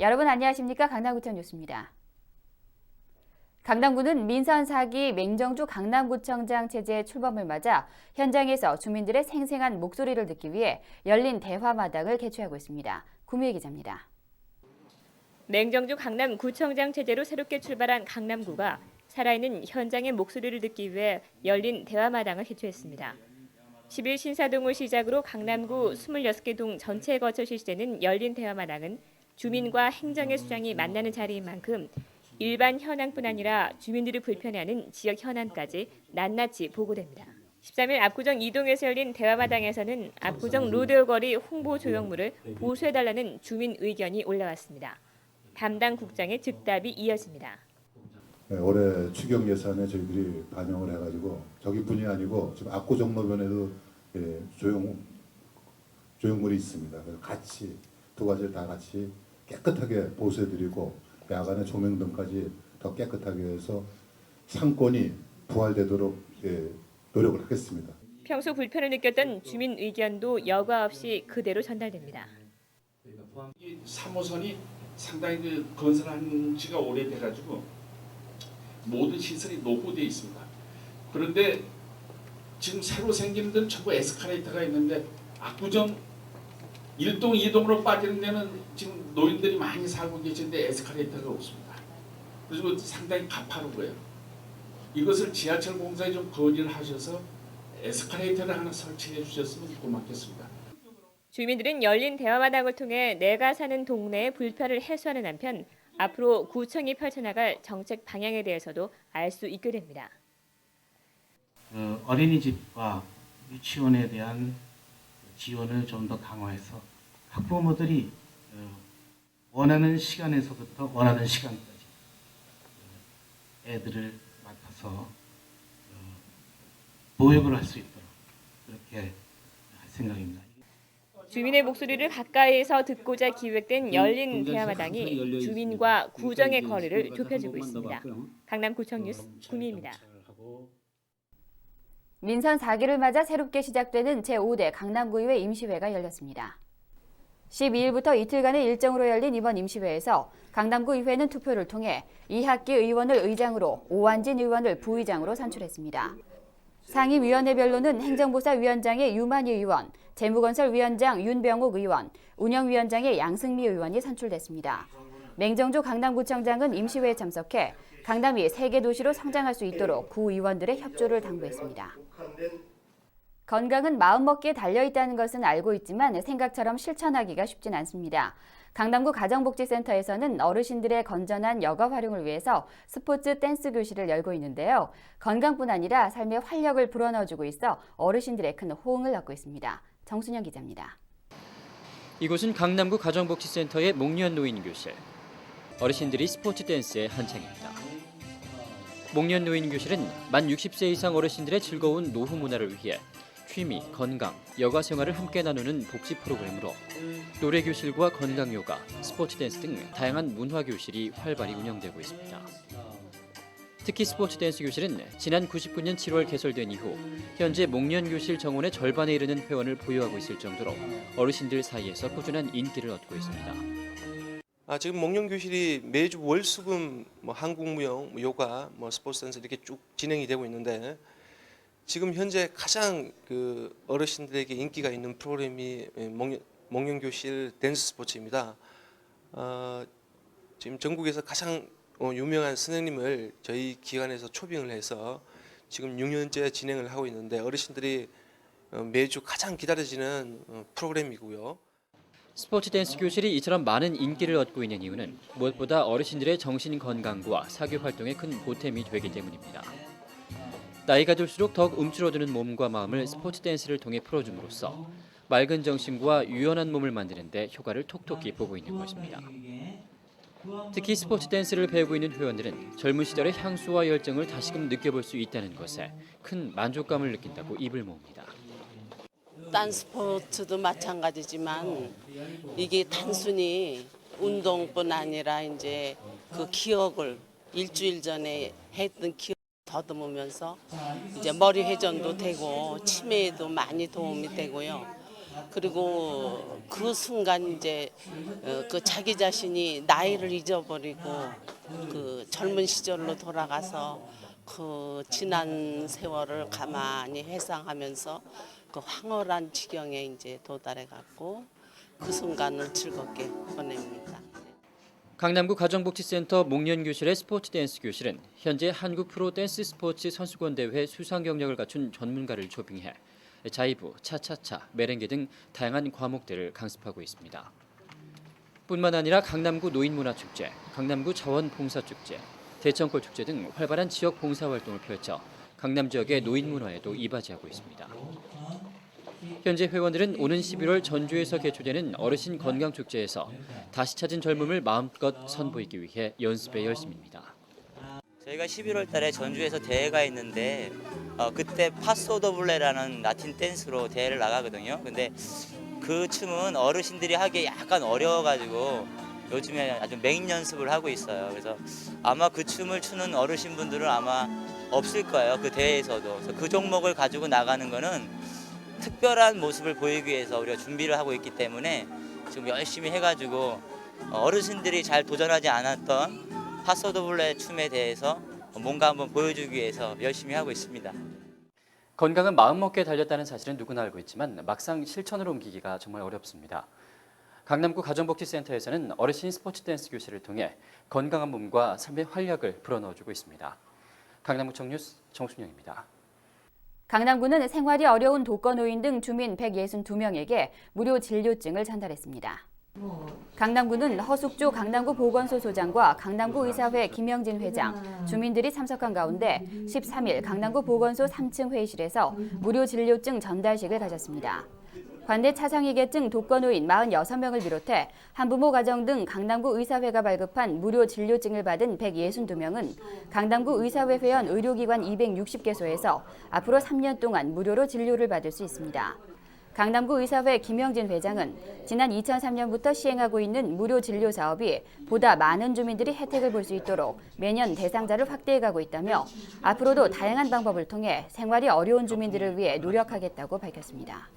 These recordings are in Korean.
여러분 안녕하십니까? 강남구청 뉴스입니다. 강남구는 민선 4기 맹정주 강남구청장 체제 출범을 맞아 현장에서 주민들의 생생한 목소리를 듣기 위해 열린 대화마당을 개최하고 있습니다. 구미애 기자입니다. 맹정주 강남구청장 체제로 새롭게 출발한 강남구가 살아있는 현장의 목소리를 듣기 위해 열린 대화마당을 개최했습니다. 10일 신사동을 시작으로 강남구 26개 동 전체에 거쳐 실시되는 열린 대화마당은 주민과 행정의 수장이 만나는 자리인 만큼 일반 현안뿐 아니라 주민들이 불편해하는 지역 현안까지 낱낱이 보고됩니다. 13일 압구정 2동에서 열린 대화마당에서는 압구정 로데오 거리 홍보 조형물을 보수해달라는 주민 의견이 올라왔습니다. 담당 국장의 즉답이 이어집니다. 네, 올해 추경 예산에 저희들이 반영을 해가지고 저기뿐이 아니고 지금 압구정로변에도 조형물이 있습니다. 그래서 같이 두 가지를 다 같이 깨끗하게 보수해드리고 야간에 조명 등까지 더 깨끗하게 해서 상권이 부활되도록 노력을 하겠습니다. 평소 불편을 느꼈던 주민 의견도 여과 없이 그대로 전달됩니다. 이 3호선이 상당히 건설한 지가 오래돼가지고 모든 시설이 노후되어 있습니다. 그런데 지금 새로 생기는 데는 전부 에스컬레이터가 있는데 압구정 1동, 2동으로 빠지는 데는 지금 노인들이 많이 살고 계신데 에스컬레이터가 없습니다. 그리고 상당히 가파르고요. 이것을 지하철 공사에 좀 건의를 하셔서 에스컬레이터를 하나 설치해 주셨으면 고맙겠습니다. 주민들은 열린 대화마당을 통해 내가 사는 동네의 불편을 해소하는 한편 앞으로 구청이 펼쳐나갈 정책 방향에 대해서도 알 수 있게 됩니다. 어린이집과 유치원에 대한 지원을 좀 더 강화해서 학부모들이 원하는 시간에서부터 원하는 시간까지 애들을 맡아서 보육을 할 수 있도록 그렇게 할 생각입니다. 주민의 목소리를 가까이에서 듣고자 기획된 열린 대화마당이 주민과 구정의 거리를 좁혀주고 있습니다. 강남구청 뉴스 구미입니다. 민선 4기를 맞아 새롭게 시작되는 제5대 강남구의회 임시회가 열렸습니다. 12일부터 이틀간의 일정으로 열린 이번 임시회에서 강남구의회는 투표를 통해 2학기 의원을 의장으로, 오한진 의원을 부의장으로 선출했습니다. 상임위원회별로는 행정보사위원장의 유만희 의원, 재무건설위원장 윤병옥 의원, 운영위원장의 양승미 의원이 선출됐습니다. 맹정주 강남구청장은 임시회에 참석해 강남이 세계 도시로 성장할 수 있도록 구의원들의 협조를 당부했습니다. 건강은 마음먹기에 달려있다는 것은 알고 있지만 생각처럼 실천하기가 쉽진 않습니다. 강남구 가정복지센터에서는 어르신들의 건전한 여가 활용을 위해서 스포츠 댄스 교실을 열고 있는데요. 건강뿐 아니라 삶의 활력을 불어넣어주고 있어 어르신들의 큰 호응을 얻고 있습니다. 정순영 기자입니다. 이곳은 강남구 가정복지센터의 목련 노인교실. 어르신들이 스포츠 댄스에 한창입니다. 목련 노인교실은 만 60세 이상 어르신들의 즐거운 노후 문화를 위해 취미, 건강, 여가 생활을 함께 나누는 복지 프로그램으로 노래 교실과 건강 요가, 스포츠 댄스 등 다양한 문화 교실이 활발히 운영되고 있습니다. 특히 스포츠 댄스 교실은 지난 99년 7월 개설된 이후 현재 목련 교실 정원의 절반에 이르는 회원을 보유하고 있을 정도로 어르신들 사이에서 꾸준한 인기를 얻고 있습니다. 지금 목련 교실이 매주 월수금 한국무용, 요가, 스포츠 댄스 이렇게 쭉 진행이 되고 있는데 지금 현재 가장 어르신들에게 인기가 있는 프로그램이 목련 교실 댄스 스포츠입니다. 지금 전국에서 가장 유명한 선생님을 저희 기관에서 초빙을 해서 지금 6년째 진행을 하고 있는데 어르신들이 매주 가장 기다려지는 프로그램이고요. 스포츠 댄스 교실이 이처럼 많은 인기를 얻고 있는 이유는 무엇보다 어르신들의 정신 건강과 사교 활동에 큰 보탬이 되기 때문입니다. 나이가 들수록 더욱 움츠러드는 몸과 마음을 스포츠 댄스를 통해 풀어줌으로써 맑은 정신과 유연한 몸을 만드는 데 효과를 톡톡히 보고 있는 것입니다. 특히 스포츠 댄스를 배우고 있는 회원들은 젊은 시절의 향수와 열정을 다시금 느껴볼 수 있다는 것에 큰 만족감을 느낀다고 입을 모읍니다. 딴 스포츠도 마찬가지지만 이게 단순히 운동뿐 아니라 이제 그 기억을 일주일 전에 했던 기억 더듬으면서 이제 머리 회전도 되고 치매에도 많이 도움이 되고요. 그리고 그 순간 이제 그 자기 자신이 나이를 잊어버리고 그 젊은 시절로 돌아가서 그 지난 세월을 가만히 회상하면서 그 황홀한 지경에 이제 도달해 갖고 그 순간을 즐겁게 보냅니다. 강남구 가정복지센터 목련교실의 스포츠 댄스 교실은 현재 한국 프로 댄스 스포츠 선수권 대회 수상 경력을 갖춘 전문가를 초빙해 자이브, 차차차, 메렝게 등 다양한 과목들을 강습하고 있습니다. 뿐만 아니라 강남구 노인문화축제, 강남구 자원봉사축제, 대청골축제 등 활발한 지역 봉사활동을 펼쳐 강남 지역의 노인문화에도 이바지하고 있습니다. 현재 회원들은 오는 11월 전주에서 개최되는 어르신 건강축제에서 다시 찾은 젊음을 마음껏 선보이기 위해 연습에 열심입니다. 저희가 11월 달에 전주에서 대회가 있는데 그때 파소 더블레라는 라틴 댄스로 대회를 나가거든요. 근데 그 춤은 어르신들이 하기에 약간 어려워가지고 요즘에 아주 맹 연습을 하고 있어요. 그래서 아마 그 춤을 추는 어르신분들은 아마 없을 거예요. 그 대회에서도. 그래서 그 종목을 가지고 나가는 거는 특별한 모습을 보이기 위해서 우리가 준비를 하고 있기 때문에 지금 열심히 해가지고 어르신들이 잘 도전하지 않았던 파소 더블레 춤에 대해서 뭔가 한번 보여주기 위해서 열심히 하고 있습니다. 건강은 마음먹기에 달렸다는 사실은 누구나 알고 있지만 막상 실천으로 옮기기가 정말 어렵습니다. 강남구 가정복지센터에서는 어르신 스포츠 댄스 교실을 통해 건강한 몸과 삶의 활력을 불어넣어주고 있습니다. 강남구청 뉴스 정순영입니다. 강남구는 생활이 어려운 독거노인 등 주민 162명에게 무료 진료증을 전달했습니다. 강남구는 허숙조 강남구 보건소 소장과 강남구 의사회 김영진 회장, 주민들이 참석한 가운데 13일 강남구 보건소 3층 회의실에서 무료 진료증 전달식을 가졌습니다. 관내 차상위계증 독거노인 46명을 비롯해 한부모 가정 등 강남구 의사회가 발급한 무료 진료증을 받은 162명은 강남구 의사회 회원 의료기관 260개소에서 앞으로 3년 동안 무료로 진료를 받을 수 있습니다. 강남구 의사회 김영진 회장은 지난 2003년부터 시행하고 있는 무료 진료 사업이 보다 많은 주민들이 혜택을 볼 수 있도록 매년 대상자를 확대해가고 있다며 앞으로도 다양한 방법을 통해 생활이 어려운 주민들을 위해 노력하겠다고 밝혔습니다.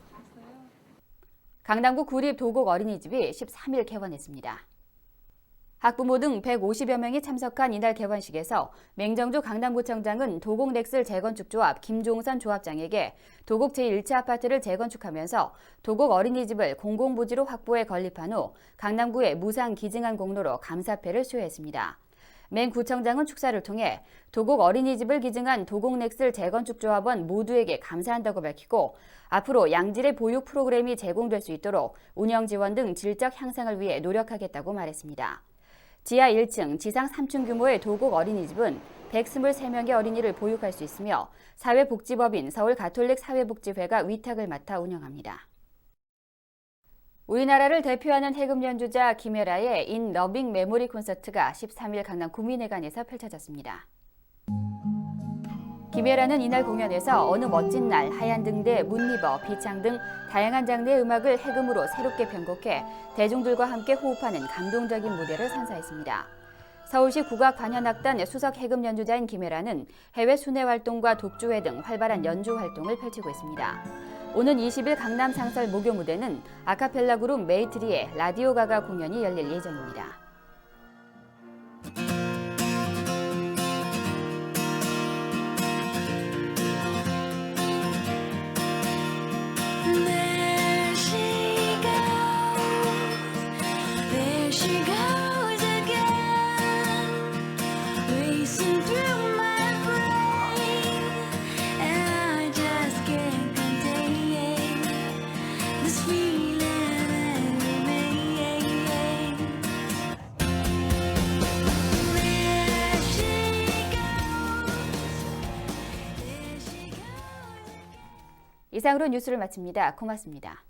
강남구 구립 도곡 어린이집이 13일 개원했습니다. 학부모 등 150여 명이 참석한 이날 개원식에서 맹정주 강남구청장은 도곡 넥슬 재건축 조합 김종선 조합장에게 도곡 제1차 아파트를 재건축하면서 도곡 어린이집을 공공부지로 확보해 건립한 후 강남구에 무상 기증한 공로로 감사패를 수여했습니다. 맹 구청장은 축사를 통해 도곡 어린이집을 기증한 도곡 넥슬 재건축 조합원 모두에게 감사한다고 밝히고 앞으로 양질의 보육 프로그램이 제공될 수 있도록 운영 지원 등 질적 향상을 위해 노력하겠다고 말했습니다. 지하 1층, 지상 3층 규모의 도곡 어린이집은 123명의 어린이를 보육할 수 있으며 사회복지법인 서울가톨릭사회복지회가 위탁을 맡아 운영합니다. 우리나라를 대표하는 해금 연주자 김혜라의 인 러빙 메모리 콘서트가 13일 강남 구민회관에서 펼쳐졌습니다. 김혜라는 이날 공연에서 어느 멋진 날, 하얀 등대, 문리버, 비창 등 다양한 장르의 음악을 해금으로 새롭게 편곡해 대중들과 함께 호흡하는 감동적인 무대를 선사했습니다. 서울시 국악관현악단 수석 해금 연주자인 김혜라는 해외 순회 활동과 독주회 등 활발한 연주 활동을 펼치고 있습니다. 오는 20일 강남 상설 목요 무대는 아카펠라 그룹 메이트리의 라디오 가가 공연이 열릴 예정입니다. 이상으로 뉴스를 마칩니다. 고맙습니다.